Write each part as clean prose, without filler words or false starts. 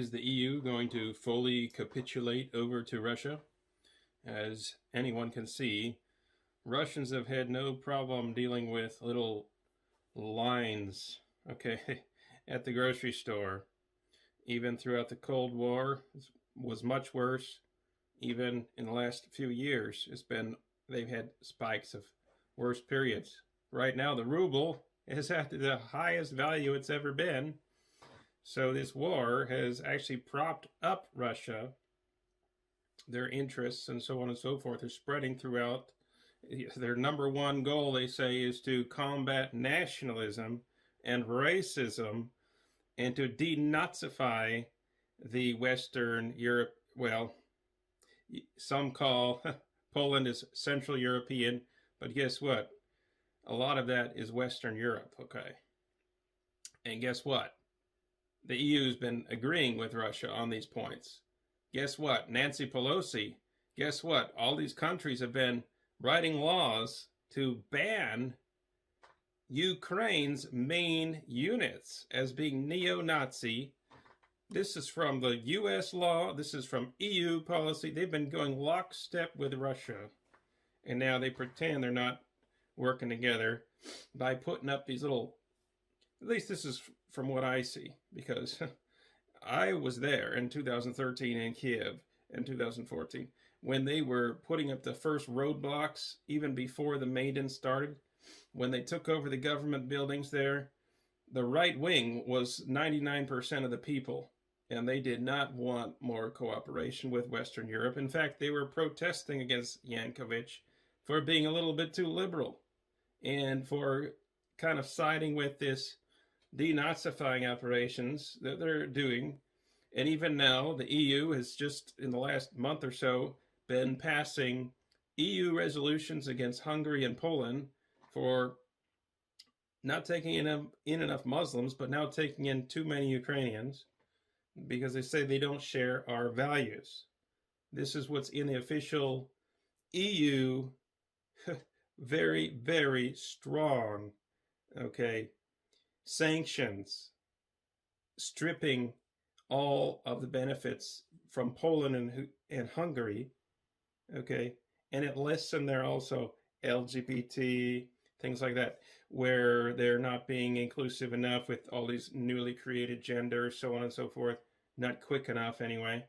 Is the EU going to fully capitulate over to Russia? As anyone can see, Russians have had no problem dealing with little lines, okay, at the grocery store. Even throughout the Cold War, it was much worse. Even in the last few years, they've had spikes of worse periods. Right now, the ruble is at the highest value it's ever been. So this war has actually propped up Russia. Their interests and so on and so forth are spreading throughout. Their number one goal, they say, is to combat nationalism and racism and to denazify the Western Europe. Well, some call Poland is Central European, but guess what? A lot of that is Western Europe, okay? And guess what? The EU's been agreeing with Russia on these points. Guess what? Nanci Peolosi, guess what? All these countries have been writing laws to ban Ukraine's main units as being neo-Nazi. This is from the US law. This is from EU policy. They've been going lockstep with Russia. And now they pretend they're not working together by putting up these little, at least this is from what I see, because I was there in 2013 in Kiev in 2014 when they were putting up the first roadblocks, even before the Maidan started. When they took over the government buildings there, the right wing was 99% of the people, and they did not want more cooperation with Western Europe. In fact, they were protesting against Yanukovych for being a little bit too liberal and for kind of siding with this denazifying operations that they're doing. And even now, the EU has just, in the last month or so, been passing EU resolutions against Hungary and Poland for not taking in enough Muslims, but now taking in too many Ukrainians because they say they don't share our values. This is what's in the official EU very, very strong, okay, sanctions, stripping all of the benefits from Poland and Hungary, okay, and it lists in there also LGBT, things like that, where they're not being inclusive enough with all these newly created genders, so on and so forth, not quick enough anyway,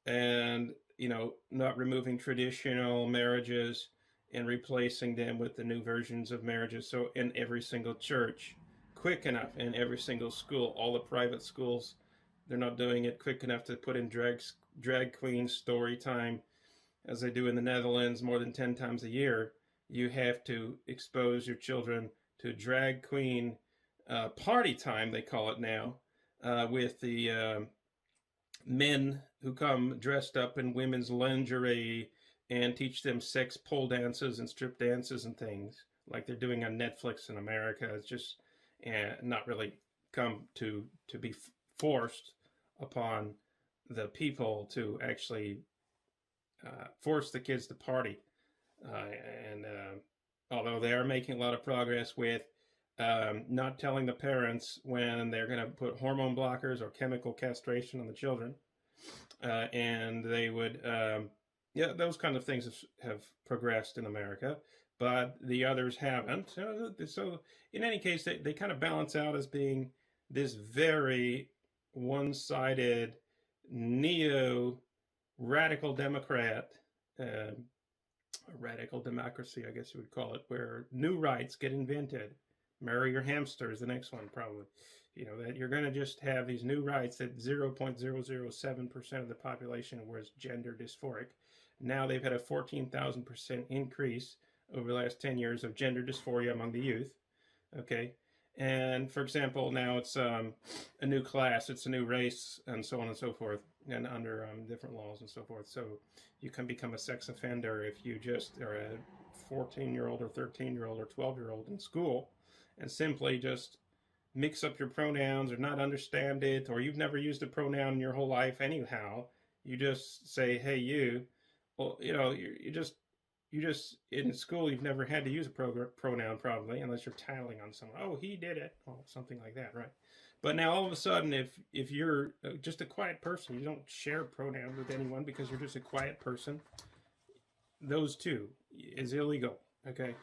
and, you know, not removing traditional marriages and replacing them with the new versions of marriages. So in every single church, quick enough, in every single school, all the private schools, they're not doing it quick enough to put in drag queen story time as they do in the Netherlands more than 10 times a year. You have to expose your children to drag queen party time, they call it now, with the men who come dressed up in women's lingerie and teach them sex pole dances and strip dances and things like they're doing on Netflix in America. It's just not really come to be forced upon the people to actually force the kids to party. And although they are making a lot of progress with not telling the parents when they're going to put hormone blockers or chemical castration on the children, and they would, yeah, those kind of things have progressed in America, but the others haven't. So in any case, they kind of balance out as being this very one-sided neo-radical Democrat, a radical democracy, I guess you would call it, where new rights get invented. Marry your hamster is the next one, probably. You know, that you're going to just have these new rights that 0.007% of the population was gender dysphoric. Now they've had a 14,000% increase over the last 10 years of gender dysphoria among the youth. Okay. And for example, now it's a new class, it's a new race, and so on and so forth, and under different laws and so forth. So you can become a sex offender if you just are a 14-year-old or 13-year-old or 12-year-old in school and simply just mix up your pronouns or not understand it, or you've never used a pronoun in your whole life anyhow. You just say, hey, you. Well, you know, you just in school, you've never had to use a pronoun probably, unless you're tattling on someone. Oh, he did it. Oh, something like that, right? But now all of a sudden, if you're just a quiet person, you don't share pronouns with anyone because you're just a quiet person, those two is illegal. Okay,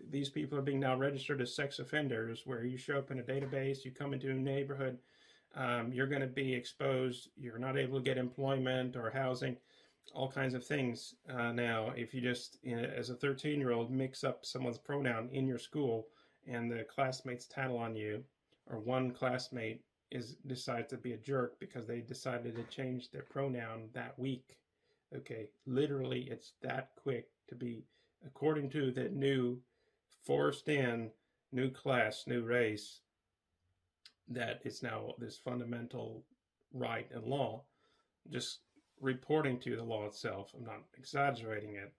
these people are being now registered as sex offenders, where you show up in a database, you come into a neighborhood, you're going to be exposed. You're not able to get employment or housing, all kinds of things. Now, if you just, as a 13-year-old, mix up someone's pronoun in your school, and the classmates tattle on you, or one classmate decides to be a jerk because they decided to change their pronoun that week. Okay, literally, it's that quick to be, according to the new forced in new class, new race, that it's now this fundamental right and law. Just reporting to the law itself. I'm not exaggerating it.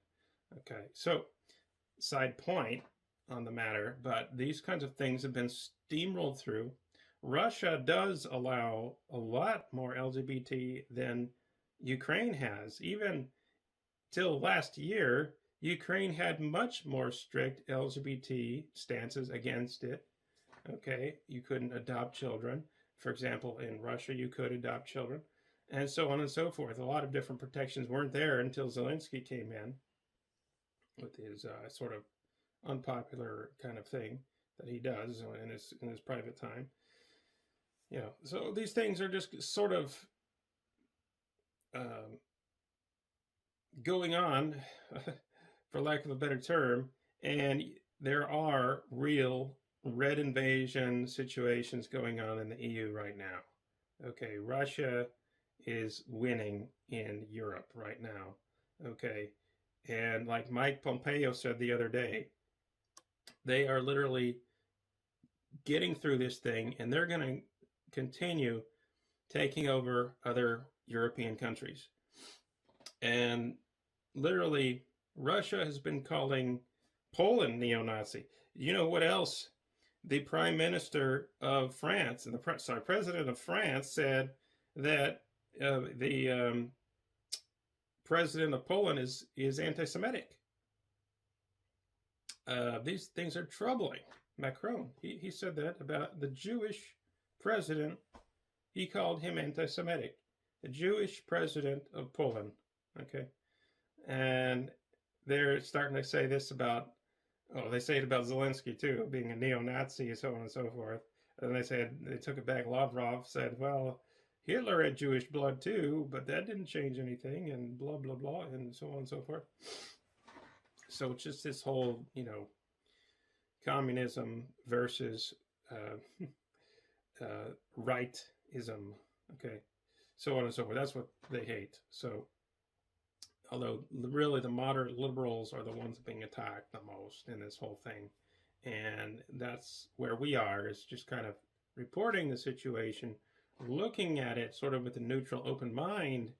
Okay, so side point on the matter, but these kinds of things have been steamrolled through. Russia does allow a lot more LGBT than Ukraine has. Even till last year, Ukraine had much more strict LGBT stances against it. Okay, you couldn't adopt children. For example, in Russia, you could adopt children, and so on and so forth. A lot of different protections weren't there until Zelensky came in with his sort of unpopular kind of thing that he does in his private time. You know, so these things are just sort of going on, for lack of a better term, and there are real red invasion situations going on in the EU right now. Okay, Russia is winning in Europe right now. Okay, and like Mike Pompeo said the other day, they are literally getting through this thing, and they're going to continue taking over other European countries. And literally, Russia has been calling Poland neo-Nazi. You know what else? The Prime Minister of France, and the President of France said that the President of Poland is anti-Semitic. These things are troubling. Macron, he said that about the Jewish president. He called him anti-Semitic. The Jewish president of Poland. Okay, and they're starting to say this about, they say it about Zelensky too, being a neo-Nazi, so on and so forth. And they took it back. Lavrov said, well, Hitler had Jewish blood too, but that didn't change anything, and blah, blah, blah, and so on and so forth. So it's just this whole, communism versus rightism, okay, so on and so forth. That's what they hate. So, although really the moderate liberals are the ones being attacked the most in this whole thing, and that's where we are, is just kind of reporting the situation, looking at it sort of with a neutral, open mind.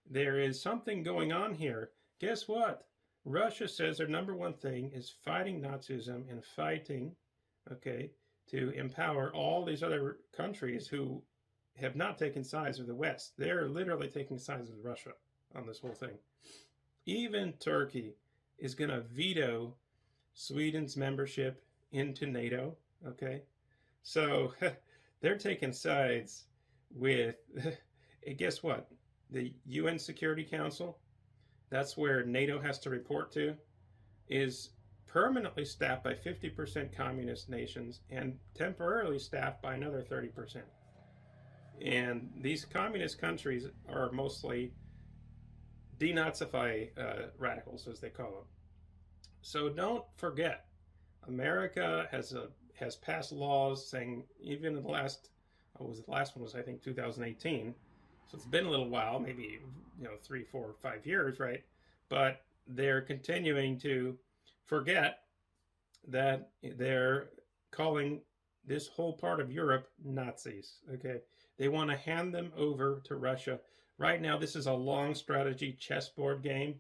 There is something going on here. Guess what? Russia says their number one thing is fighting Nazism and fighting, okay, to empower all these other countries who have not taken sides with the West. They're literally taking sides with Russia on this whole thing. Even Turkey is going to veto Sweden's membership into NATO, okay? So they're taking sides with, guess what? The UN Security Council, that's where NATO has to report to, is permanently staffed by 50% communist nations and temporarily staffed by another 30%. And these communist countries are mostly de-nazify radicals, as they call them. So don't forget, America has passed laws saying, even in the last one was I think 2018. So it's been a little while, maybe 3, 4, 5 years, right? But they're continuing to forget that they're calling this whole part of Europe Nazis. Okay, they want to hand them over to Russia. Right now, this is a long strategy chessboard game.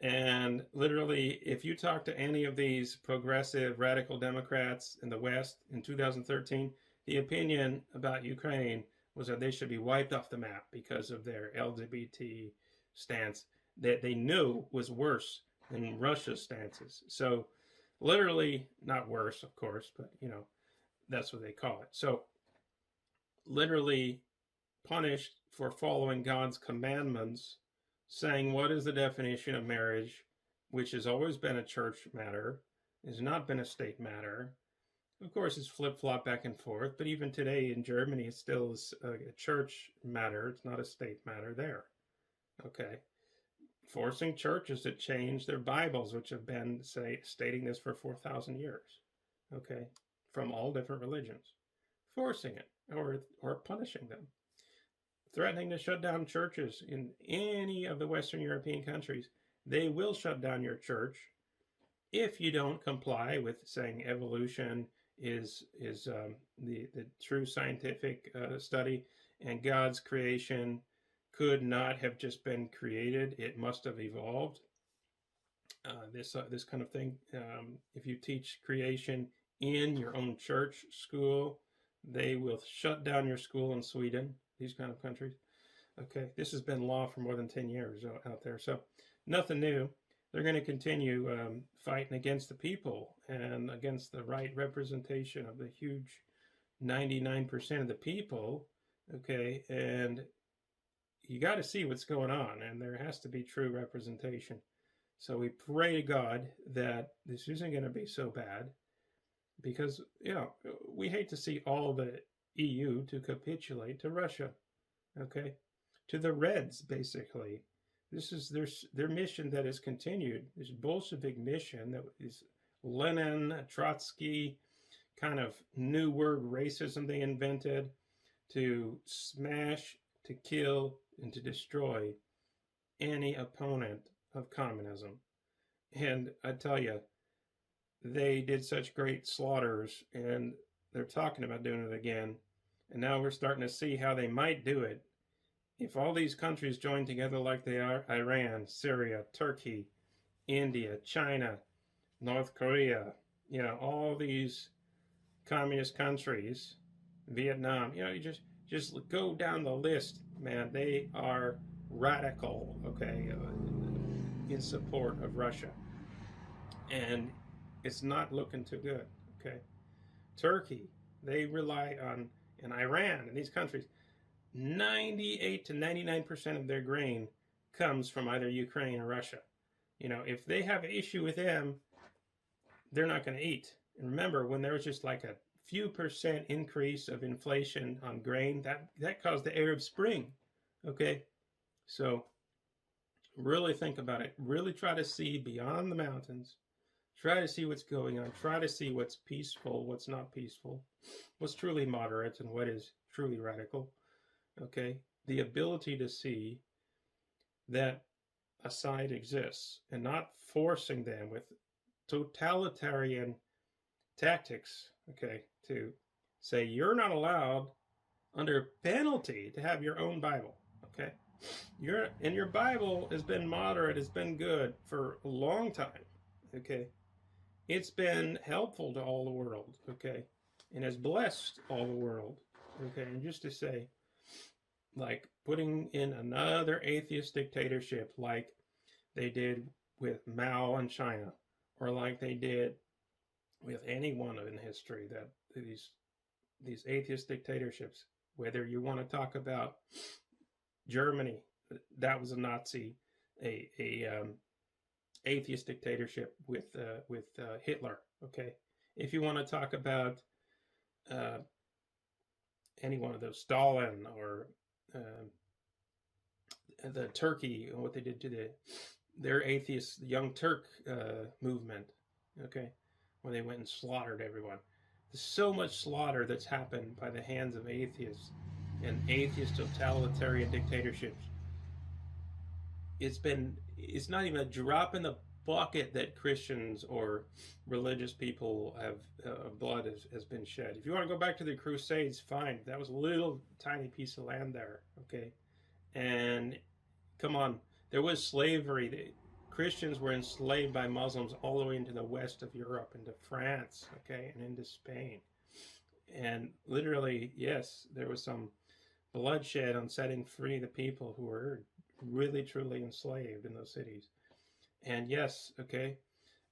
And literally, if you talk to any of these progressive radical Democrats in the West in 2013, the opinion about Ukraine was that they should be wiped off the map because of their LGBT stance that they knew was worse than Russia's stances. So literally, not worse, of course, but that's what they call it. So literally punished for following God's commandments, saying what is the definition of marriage, which has always been a church matter, has not been a state matter. Of course, it's flip-flop back and forth, but even today in Germany, it's still a church matter. It's not a state matter there. Okay. Forcing churches to change their Bibles, which have been stating this for 4,000 years. Okay. From all different religions. Forcing it or punishing them. Threatening to shut down churches in any of the Western European countries. They will shut down your church if you don't comply with saying evolution is the true scientific study, and God's creation could not have just been created; it must have evolved. This kind of thing. If you teach creation in your own church school, they will shut down your school in Sweden. These kind of countries. Okay, this has been law for more than 10 years out there, so nothing new. They're going to continue fighting against the people and against the right representation of the huge 99% of the people. Okay, and you got to see what's going on, and there has to be true representation. So we pray to God that this isn't going to be so bad, because we hate to see all the EU to capitulate to Russia. Okay, to the Reds, basically. This is their mission that has continued, this Bolshevik mission that is Lenin, Trotsky, kind of new word racism they invented to smash, to kill, and to destroy any opponent of communism. And I tell you, they did such great slaughters, and they're talking about doing it again. And now we're starting to see how they might do it. If all these countries join together like they are, Iran, Syria, Turkey, India, China, North Korea, all these communist countries, Vietnam, you just go down the list, man. They are radical, okay, in support of Russia. And it's not looking too good, okay? Turkey, they rely on, and Iran, and these countries, 98 to 99% of their grain comes from either Ukraine or Russia. If they have an issue with them, they're not going to eat. And remember, when there was just like a few percent increase of inflation on grain, that caused the Arab Spring. Okay? So really think about it. Really try to see beyond the mountains. Try to see what's going on. Try to see what's peaceful, what's not peaceful, what's truly moderate, and what is truly radical. Okay, the ability to see that a side exists and not forcing them with totalitarian tactics, okay, to say you're not allowed under penalty to have your own Bible, okay? Your Bible has been moderate, has been good for a long time, okay? It's been helpful to all the world, okay? And has blessed all the world, okay? And just to say, like putting in another atheist dictatorship like they did with Mao in China, or like they did with anyone in history, that these atheist dictatorships, whether you want to talk about Germany, that was a Nazi, atheist dictatorship with Hitler, okay? If you want to talk about any one of those, Stalin, or the Turkey, and what they did to their atheist Young Turk movement, okay, when they went and slaughtered everyone. There's so much slaughter that's happened by the hands of atheists and atheist totalitarian dictatorships. It's not even a drop in the bucket that Christians or religious people have blood has been shed. If you want to go back to the Crusades, fine. That was a little tiny piece of land there, okay? And come on, there was slavery. The Christians were enslaved by Muslims all the way into the west of Europe, into France, okay, and into Spain. And literally, yes, there was some bloodshed on setting free the people who were really, truly enslaved in those cities. And yes, okay,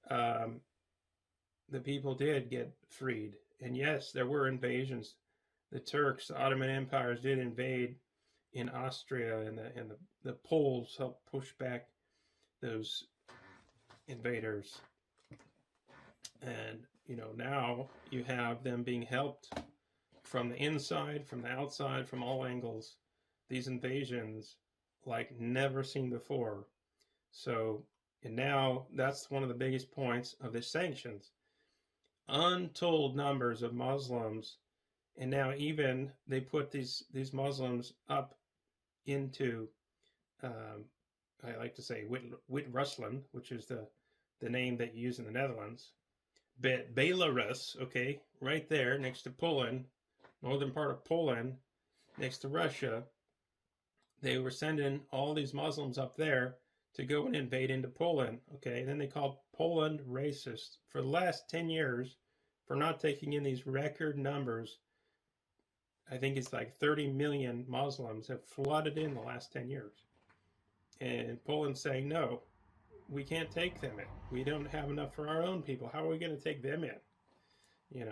the people did get freed. And yes, there were invasions the Turks, the Ottoman empires did invade in Austria, and the Poles helped push back those invaders. And now you have them being helped from the inside, from the outside, from all angles. These invasions like never seen before. So, and now that's one of the biggest points of the sanctions. Untold numbers of Muslims, and now even they put these Muslims up into, I like to say, Wit-Rusland, which is the name that you use in the Netherlands. Belarus, okay, right there next to Poland, northern part of Poland, next to Russia. They were sending all these Muslims up there to go and invade into Poland, okay? And then they called Poland racist for the last 10 years for not taking in these record numbers. I think it's like 30 million Muslims have flooded in the last 10 years. And Poland's saying, no, we can't take them in. We don't have enough for our own people. How are we going to take them in?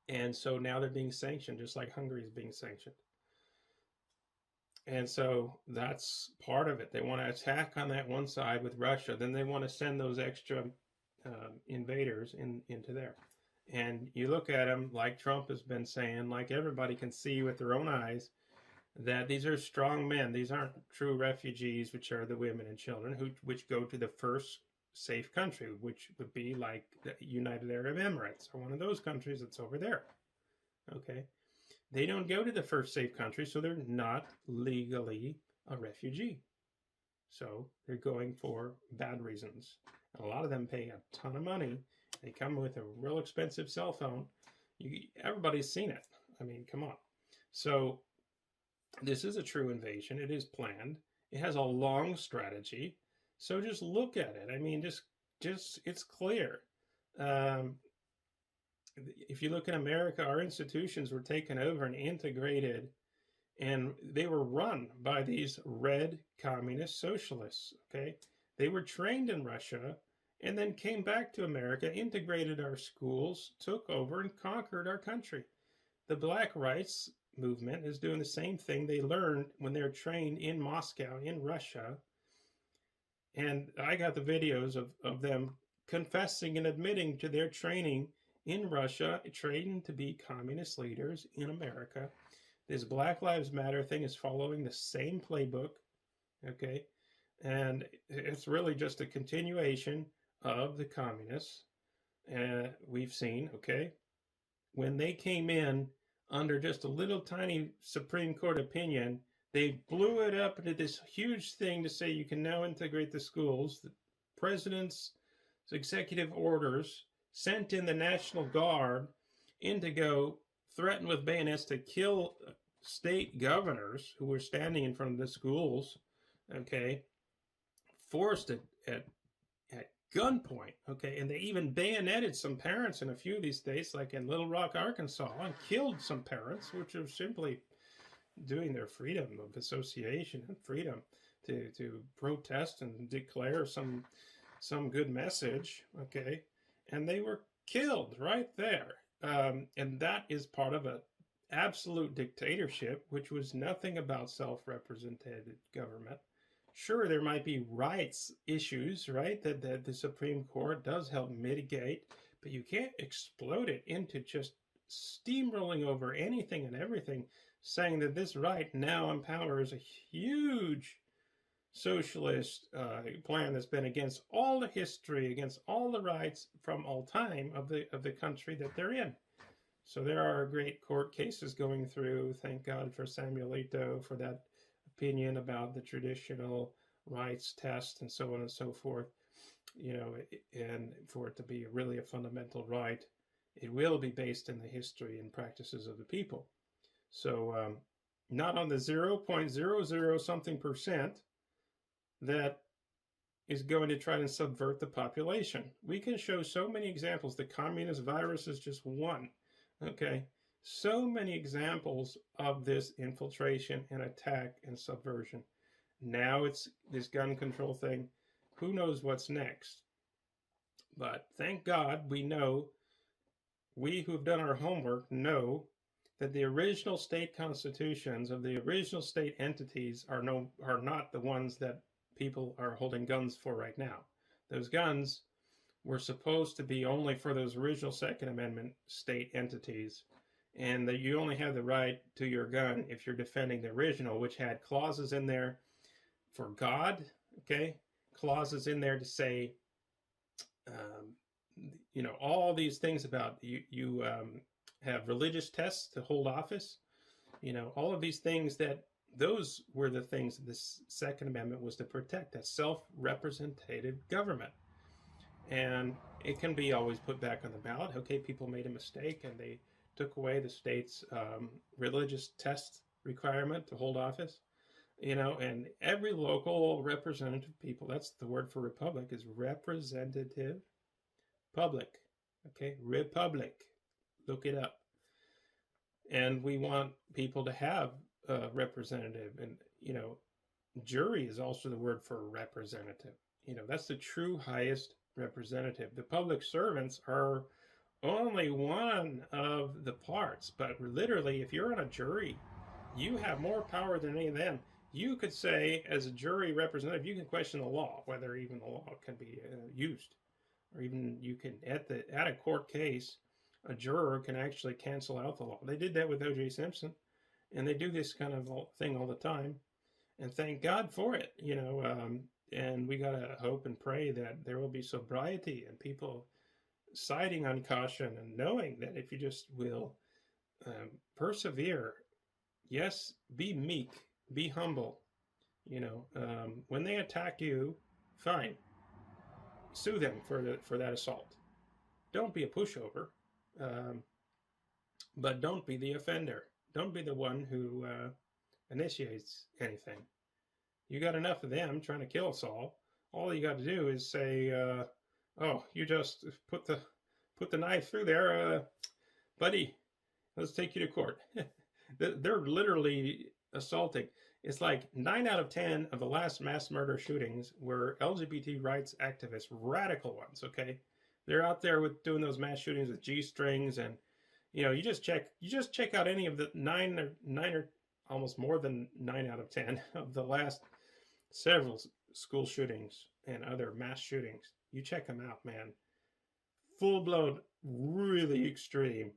And so now they're being sanctioned, just like Hungary is being sanctioned. And so that's part of it. They want to attack on that one side with Russia. Then they want to send those extra invaders into there. And you look at them, like Trump has been saying, like everybody can see with their own eyes, that these are strong men. These aren't true refugees, which are the women and children, which go to the first safe country, which would be like the United Arab Emirates or one of those countries that's over there. Okay. They don't go to the first safe country, so they're not legally a refugee. So they're going for bad reasons. And a lot of them pay a ton of money. They come with a real expensive cell phone. Everybody's seen it. I mean, come on. So this is a true invasion. It is planned. It has a long strategy. So just look at it. I mean, just it's clear. If you look in America, our institutions were taken over and integrated, and they were run by these red communist socialists, okay? They were trained in Russia and then came back to America, integrated our schools, took over, and conquered our country. The Black Rights Movement is doing the same thing they learned when they're trained in Moscow, in Russia. And I got the videos of them confessing and admitting to their training in Russia, trained to be communist leaders in America. This Black Lives Matter thing is following the same playbook, okay? And it's really just a continuation of the communists. We've seen, okay? When they came in under just a little tiny Supreme Court opinion, they blew it up into this huge thing to say you can now integrate the schools. The president's executive orders sent in the National Guard in to go threaten with bayonets to kill state governors who were standing in front of the schools, okay, forced at gunpoint, okay, and they even bayoneted some parents in a few of these states, like in Little Rock, Arkansas, and killed some parents, which are simply doing their freedom of association and freedom to protest and declare some good message, okay, and they were killed right there. And that is part of an absolute dictatorship, which was nothing about self-represented government. Sure, there might be rights issues, right, that the Supreme Court does help mitigate, but you can't explode it into just steamrolling over anything and everything, saying that this right now empowers a huge socialist plan that's been against all the history, against all the rights from all time of the country that they're in. So there are great court cases going through. Thank God for Samuel Alito for that opinion about the traditional rights test and so on and so forth. And for it to be really a fundamental right, it will be based in the history and practices of the people. So not on the 0.00 something percent that is going to try to subvert the population. We can show so many examples. The communist virus is just one, okay? So many examples of this infiltration and attack and subversion. Now it's this gun control thing. Who knows what's next? But thank God we know we who've done our homework know that the original state constitutions of the original state entities are not the ones that people are holding guns for right now. Those guns were supposed to be only for those original Second Amendment state entities, and that you only have the right to your gun if you're defending the original, which had clauses in there for God, okay? Clauses in there to say, um, all these things about you have religious tests to hold office, all of these things those were the things that this Second Amendment was to protect, that self-representative government. And it can be always put back on the ballot. Okay, people made a mistake and they took away the state's religious test requirement to hold office. And every local representative people, that's the word for republic, is representative public. Okay, republic. Look it up. And we want people to have a representative. And, jury is also the word for representative. That's the true highest representative. The public servants are only one of the parts, but literally, if you're on a jury, you have more power than any of them. You could say, as a jury representative, you can question the law, whether even the law can be used, or even you can at a court case, a juror can actually cancel out the law. They did that with O.J. Simpson, and they do this kind of thing all the time, and thank God for it. And we gotta hope and pray that there will be sobriety and people siding on caution and knowing that if you just will persevere, yes, be meek, be humble. When they attack you, fine, sue them for that assault. Don't be a pushover, but don't be the offender. Don't be the one who initiates anything. You got enough of them trying to kill us all. All you got to do is say, "Oh, you just put the knife through there, buddy. Let's take you to court." They're literally assaulting. It's like 9 out of 10 of the last mass murder shootings were LGBT rights activists, radical ones. Okay, they're out there doing those mass shootings with G-strings, and you just check out any of the nine or almost more than 9 out of 10 of the last several school shootings and other mass shootings. You check them out, man. Full-blown, really extreme.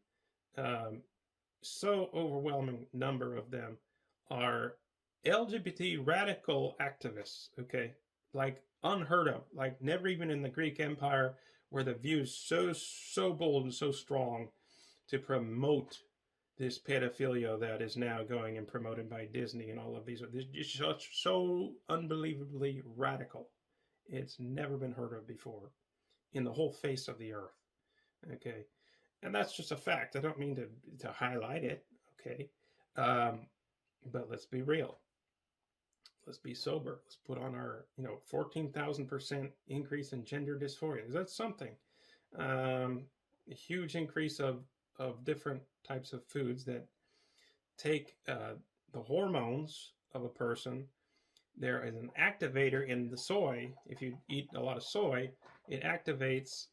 So overwhelming number of them are LGBT radical activists, okay? Like unheard of, like never even in the Greek Empire were the views so bold and so strong to promote this pedophilia that is now going and promoted by Disney and all of these. It's so unbelievably radical. It's never been heard of before in the whole face of the earth, okay? And that's just a fact. I don't mean to highlight it, okay? But let's be real. Let's be sober. Let's put on our, 14,000% increase in gender dysphoria. That's something. A huge increase of different types of foods that take the hormones of a person. There is an activator in the soy. If you eat a lot of soy, it activates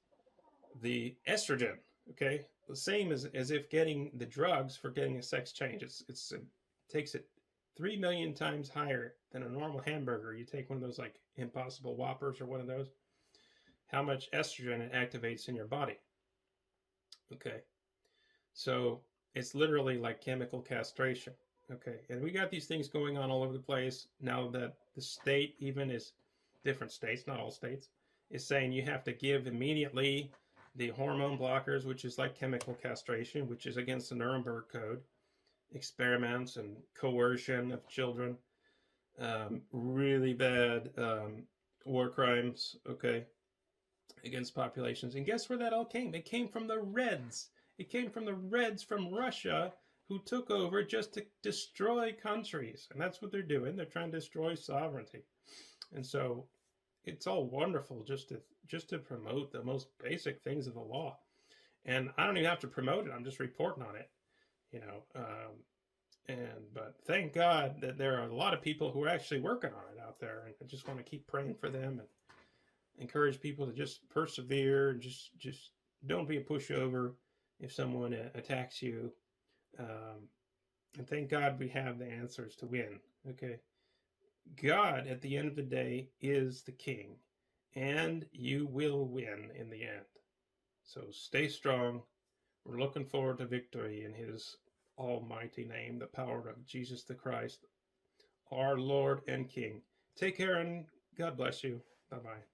the estrogen. Okay, the same as if getting the drugs for getting a sex change. It takes it 3 million times higher than a normal hamburger. You take one of those like Impossible Whoppers or one of those. How much estrogen it activates in your body. Okay, so it's literally like chemical castration. Okay, and we got these things going on all over the place now that the state, even is different states, not all states, is saying you have to give immediately the hormone blockers, which is like chemical castration, which is against the Nuremberg Code, experiments and coercion of children, really bad war crimes, okay, against populations. And guess where that all came? It came from the Reds. It came from the Reds from Russia who took over just to destroy countries. And that's what they're doing. They're trying to destroy sovereignty. And so it's all wonderful just to promote the most basic things of the law. And I don't even have to promote it. I'm just reporting on it, but thank God that there are a lot of people who are actually working on it out there. And I just want to keep praying for them and encourage people to just persevere and just don't be a pushover if someone attacks you. And thank God we have the answers to win. Okay. God, at the end of the day, is the king, and you will win in the end. So stay strong. We're looking forward to victory in his almighty name, the power of Jesus the Christ, our Lord and King. Take care and God bless you. Bye-bye.